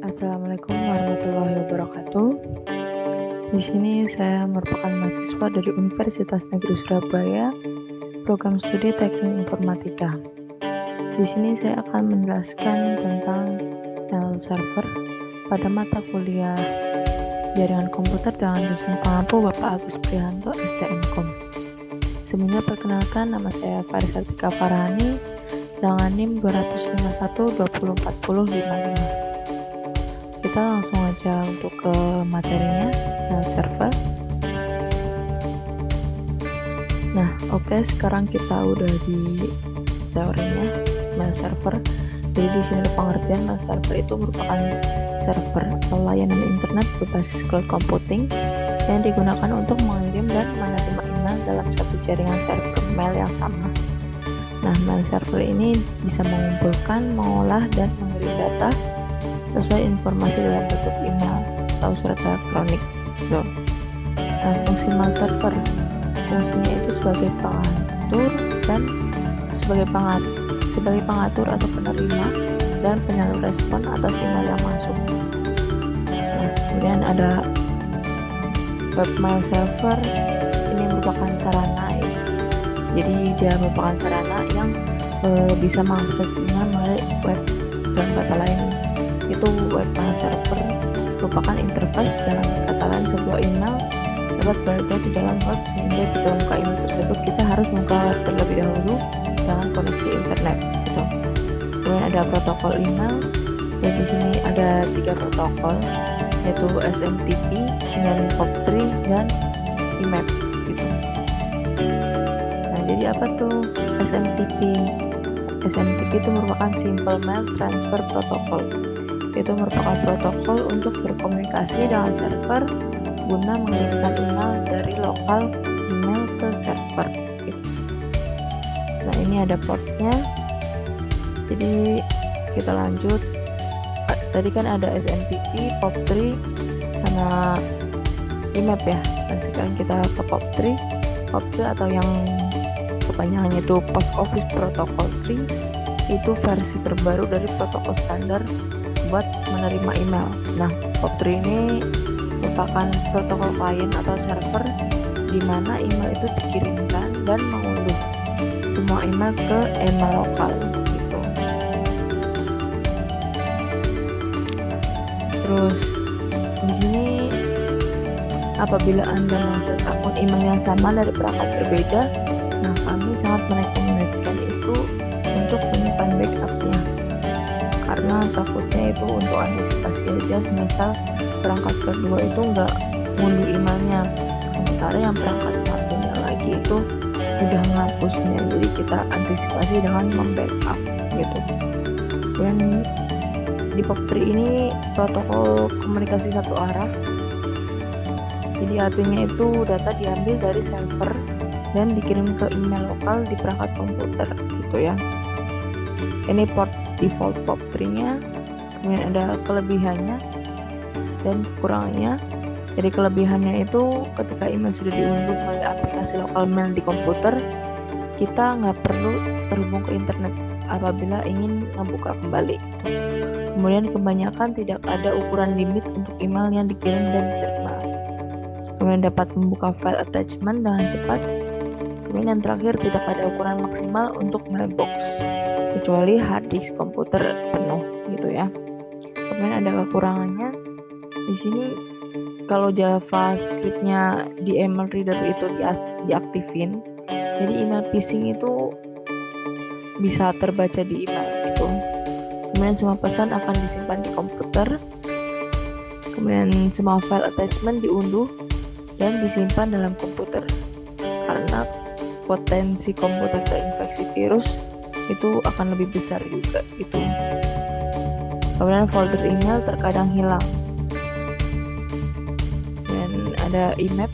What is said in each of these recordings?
Assalamualaikum warahmatullahi wabarakatuh. Di sini saya merupakan mahasiswa dari Universitas Negeri Surabaya, program studi Teknik Informatika. Di sini saya akan menjelaskan tentang channel server pada mata kuliah Jaringan Komputer dengan dosen pengampu Bapak Agus Prihanto, STMKOM. Sebelumnya perkenalkan, nama saya Faris Artika Farhani dengan NIM 251204055. Kita langsung aja untuk ke materinya, server. Nah, oke, sekarang kita udah di teorinya mail server. Jadi di sini pengertian mail server itu merupakan server atau layanan internet berbasis cloud computing yang digunakan untuk mengirim dan menerima email dalam satu jaringan server mail yang sama. Nah, mail server ini bisa mengumpulkan, mengolah, dan mengirim data sesuai informasi dalam bentuk email atau surat elektronik. Nah, fungsi mail server, fungsinya itu sebagai pengatur dan sebagai pengatur atau penerima dan penyalur respon atas email yang masuk. Nah, kemudian ada webmail server. Ini merupakan sarana, jadi dia merupakan sarana yang bisa mengakses email melalui web dan kata lain itu webmail server merupakan interface dalam kata lain sebuah email dapat berada di dalam web, sehingga di dalam buka email tersebut kita harus membuka web terlebih dahulu dengan koneksi internet gitu. Kemudian ada protokol email. Dan di sini ada 3 protokol, yaitu SMTP, kemudian POP3 dan IMAP gitu. Nah, jadi apa tuh SMTP? SMTP itu merupakan Simple Mail Transfer Protocol. Itu merupakan protokol untuk berkomunikasi dengan server guna mengirimkan email dari lokal email ke server gitu. Nah, ini ada portnya. Jadi kita lanjut. Tadi kan ada SMTP, POP3 sama IMAP ya. Dan sekarang kita ke POP3. POP3 atau yang kepanjangannya itu Post Office Protocol 3, itu versi terbaru dari protokol standar buat menerima email. Nah, POP3 ini merupakan protokol klien atau server di mana email itu dikirimkan dan mengunduh semua email ke email lokal gitu. Terus di sini apabila Anda mengakses akun email yang sama dari perangkat berbeda, nah kami sangat merekomendasikan itu untuk menyimpan backupnya, karena takutnya itu untuk antisipasi aja, semisal perangkat kedua itu nggak ngunduh emailnya, sementara yang perangkat satunya lagi itu udah menghapusnya. Jadi kita antisipasi dengan membackup gitu. Dan di POP3 ini protokol komunikasi satu arah. Jadi artinya itu data diambil dari server dan dikirim ke email lokal di perangkat komputer gitu ya. Ini port default POP3-nya. Kemudian ada kelebihannya dan kekurangannya. Jadi kelebihannya itu ketika email sudah diunduh melalui aplikasi lokal mail di komputer, kita nggak perlu terhubung ke internet apabila ingin membuka kembali. Kemudian kebanyakan tidak ada ukuran limit untuk email yang dikirim dan diterima. Kemudian dapat membuka file attachment dengan cepat. Kemudian yang terakhir, tidak ada ukuran maksimal untuk mailbox kecuali hard disk komputer penuh gitu ya. Kemudian ada kekurangannya. Di sini kalau JavaScript-nya di email reader itu diaktifin, jadi email phishing itu bisa terbaca di email gitu. Kemudian semua pesan akan disimpan di komputer. Kemudian semua file attachment diunduh dan disimpan dalam komputer, karena potensi komputer terinfeksi virus itu akan lebih besar juga gitu. Kemudian folder email terkadang hilang. Dan ada IMAP.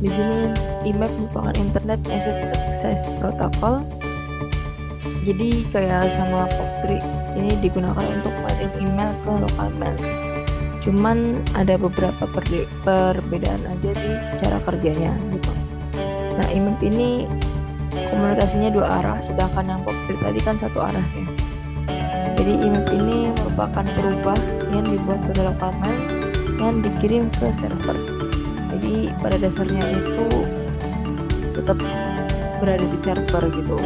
Di sini IMAP merupakan Internet Access Protocol. Jadi kayak sama POP3, ini digunakan untuk mengirim email ke lokal mail. Cuman ada beberapa perbedaan aja di cara kerjanya gitu. Nah, IMAP ini komunikasinya dua arah, sedangkan yang POP3 tadi kan satu arah ya. Jadi IMAP ini merupakan perubah yang dibuat pada local mail yang dikirim ke server. Jadi pada dasarnya itu tetap berada di server gitu.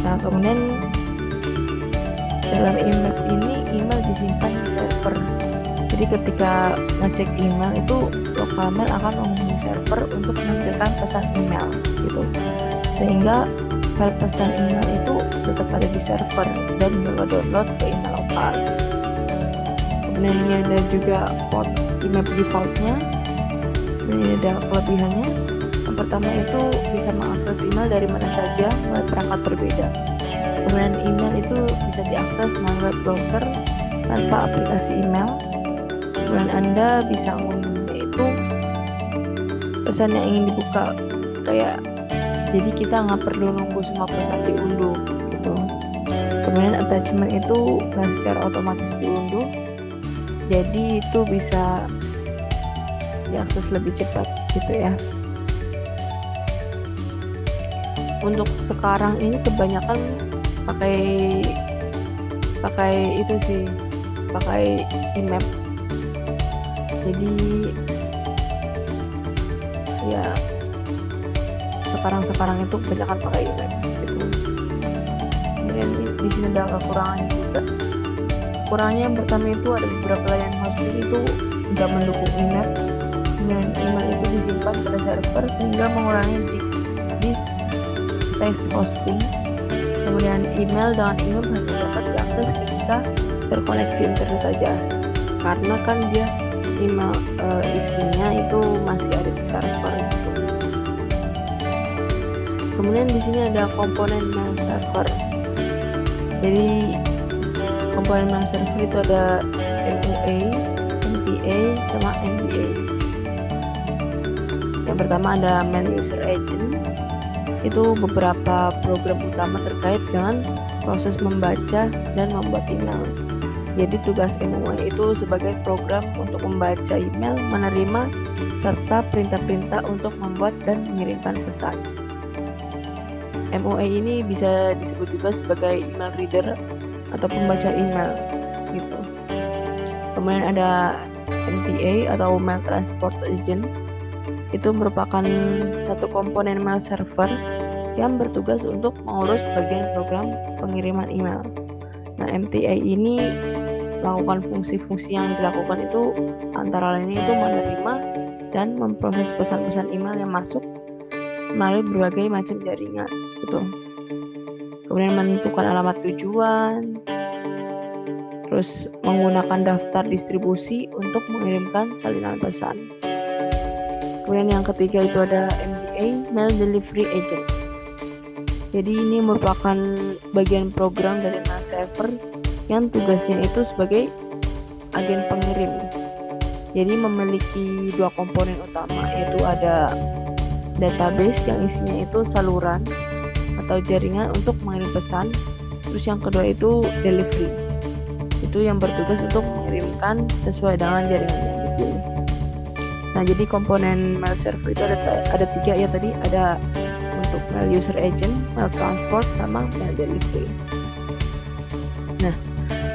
Nah, kemudian dalam IMAP ini email disimpan di server. Jadi ketika ngecek email itu local mail akan menghubungi server untuk menampilkan pesan email gitu. Sehingga file pesan email itu tetap ada di server dan bisa download ke email lokal. Kemudian ini ada juga port IMAP defaultnya. Dan ini ada kelebihannya. Yang pertama itu bisa mengakses email dari mana saja melalui perangkat berbeda. Kemudian email itu bisa diakses melalui web browser tanpa aplikasi email. Kemudian Anda bisa mengunduhnya itu pesan yang ingin dibuka, kayak jadi kita nggak perlu nunggu semua pesan diunduh gitu. Kemudian attachment itu nggak secara otomatis diunduh, jadi itu bisa diakses lebih cepat gitu ya. Untuk sekarang ini kebanyakan pakai itu sih, pakai IMAP. Jadi ya sekarang itu kebanyakan pakai IMAP gitu. Kemudian di sini ada kekurangannya juga. Kekurangannya yang pertama itu ada beberapa layanan hosting itu tidak mendukung IMAP. Dan email itu disimpan pada server sehingga mengurangi disk space hosting. Kemudian email dengan IMAP hanya dapat diakses ketika terkoneksi internet saja, karena kan dia email isinya itu masih ada di server gitu. Kemudian di sini ada komponen mail server. Jadi komponen mail server itu ada MOA, MTA, sama MBA. Yang pertama ada mail user agent. Itu beberapa program utama terkait dengan proses membaca dan membuat email. Jadi tugas MOA itu sebagai program untuk membaca email, menerima, serta perintah-perintah untuk membuat dan mengirimkan pesan. MOA ini bisa disebut juga sebagai email reader atau pembaca email gitu. Kemudian ada MTA atau Mail Transport Agent. Itu merupakan satu komponen mail server yang bertugas untuk mengurus bagian program pengiriman email. Nah, MTA ini melakukan fungsi-fungsi yang dilakukan itu antara lain itu menerima dan memproses pesan-pesan email yang masuk melalui berbagai macam jaringan gitu. Kemudian menentukan alamat tujuan, terus menggunakan daftar distribusi untuk mengirimkan salinan pesan. Kemudian yang ketiga itu ada MDA, Mail Delivery Agent. Jadi ini merupakan bagian program dari mail server yang tugasnya itu sebagai agen pengirim. Jadi memiliki dua komponen utama, yaitu ada database yang isinya itu saluran atau jaringan untuk mengirim pesan. Terus yang kedua itu delivery. Itu yang bertugas untuk mengirimkan sesuai dengan jaringan yang dipilih. Nah, jadi komponen mail server itu ada tiga ya tadi, ada untuk mail user agent, mail transport, sama mail delivery. Nah,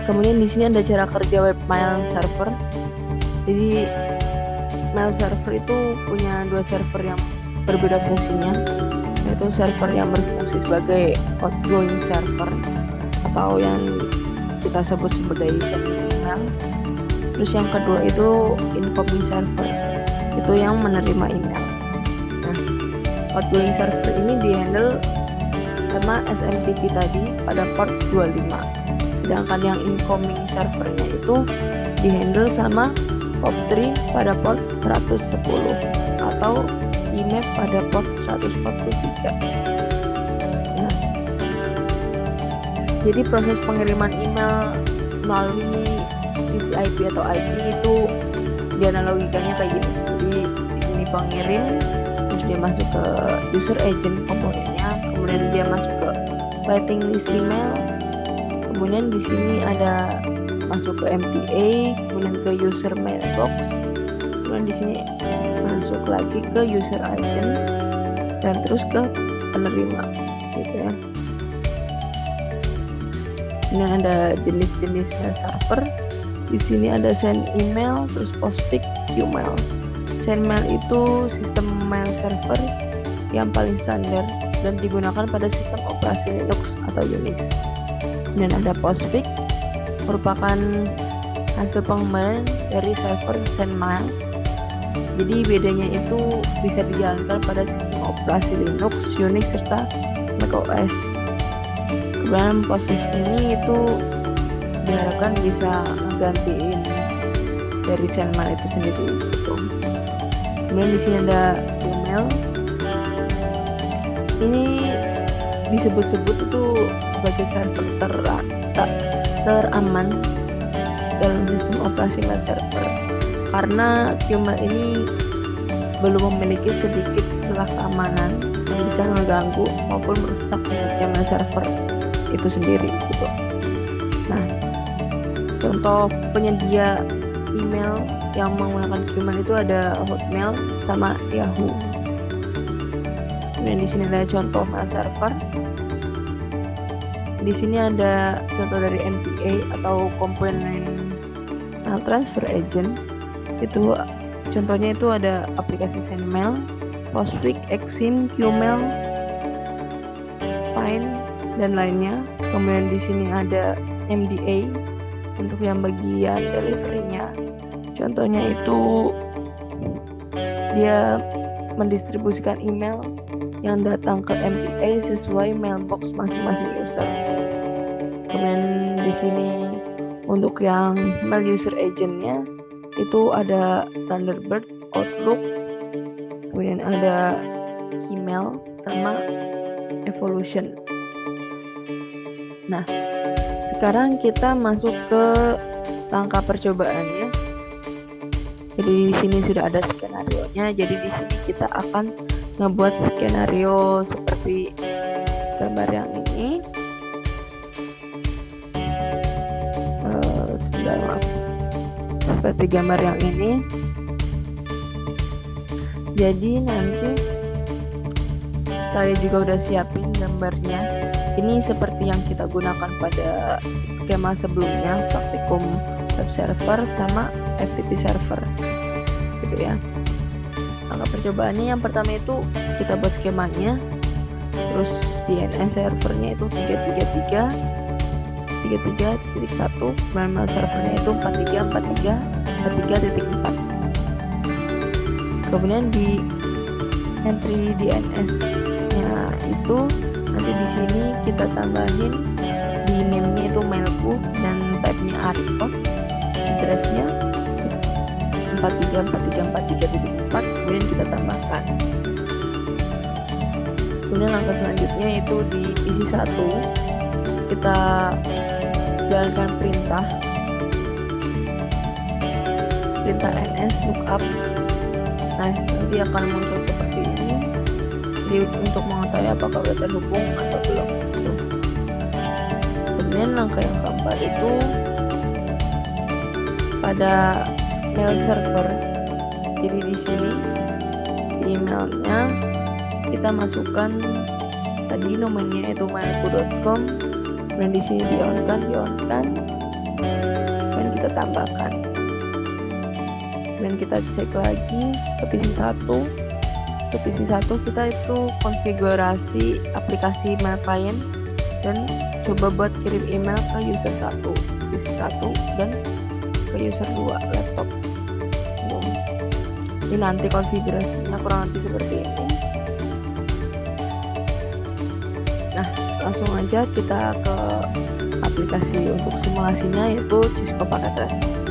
kemudian di sini ada cara kerja web mail server. Jadi mail server itu punya dua server yang berbeda fungsinya, yaitu server yang berfungsi sebagai outgoing server atau yang kita sebut sebagai sending email. Terus yang kedua itu incoming server, itu yang menerima email. Nah, outgoing server ini dihandle sama SMTP tadi pada port 25. Sedangkan yang incoming servernya itu dihandle sama POP3 pada port 110 atau IMAP pada port 143. Nah, jadi proses pengiriman email melalui TCP atau IP itu dianalogikannya kayak gini. Jadi ini pengirim, terus dia masuk ke user agent komponennya, kemudian dia masuk ke waiting list email, kemudian di sini ada masuk ke MTA, kemudian ke user mailbox, kemudian di sini masuk lagi ke user agent, dan terus ke penerima gitu ya. Ini ada jenis-jenis mail server. Di sini ada send email, terus postfix, qmail. Send mail itu sistem mail server yang paling standar dan digunakan pada sistem operasi Linux atau Unix. Dan ada postfix, merupakan hasil pengembangan dari server send mail. Jadi bedanya itu bisa dijalankan pada sistem operasi Linux, Unix, serta macOS. Kemudian postfix ini itu diharapkan bisa menggantiin dari send mail itu sendiri gitu. Kemudian di sini ada email. Ini disebut-sebut itu sebagai server teraman dalam sistem operasi mail server karena qmail ini belum memiliki sedikit celah keamanan yang bisa mengganggu maupun merusak mail server itu sendiri gitu. Nah, contoh penyedia email yang menggunakan qmail itu ada Hotmail sama Yahoo. Kemudian di sini ada contoh mail server. Di sini ada contoh dari MTA atau Component Mail Transfer Agent. Itu contohnya itu ada aplikasi SendMail, Postfix, Exim, Qmail, Pine dan lainnya. Kemudian di sini ada MDA untuk yang bagian delivery-nya. Contohnya itu dia mendistribusikan email yang datang ke MTA sesuai mailbox masing-masing user. Kemudian di sini untuk yang mail user agent-nya itu ada Thunderbird, Outlook, kemudian ada email sama Evolution. Nah, sekarang kita masuk ke langkah percobaannya. Jadi di sini sudah ada skenario-nya. Jadi di sini kita akan ngebuat skenario seperti gambar yang ini. Seperti gambar yang ini. Jadi nanti saya juga udah siapin gambarnya. Ini seperti yang kita gunakan pada skema sebelumnya, praktikum web server sama FTP server gitu ya. Langkah percobaannya yang pertama itu kita buat skemanya, terus DNS servernya itu 333.1, mail servernya itu 4343.4. Kemudian di entry DNS-nya itu nanti di sini kita tambahin di name-nya itu mailku dan type-nya Arito, address-nya 434343.4, kemudian kita tambahkan. Kemudian langkah selanjutnya itu di PC1 kita jalankan perintah ns lookup. Nah, nanti akan muncul seperti ini. Jadi untuk mengetahui apakah sudah terhubung atau belum gitu. Kemudian langkah yang keempat itu pada mail server. Jadi di sini di emailnya kita masukkan tadi nomornya itu mailku.com, dan di sini di on kan, dan kita tambahkan. Dan kita cek lagi ke PC1. Ke PC1 kita itu konfigurasi aplikasi mail client dan coba buat kirim email ke user 1, PC1 dan ke user 2 laptop. Ini nanti konfigurasinya kurang lebih seperti ini. Nah, langsung aja kita ke aplikasi untuk simulasinya, yaitu Cisco Packet Tracer.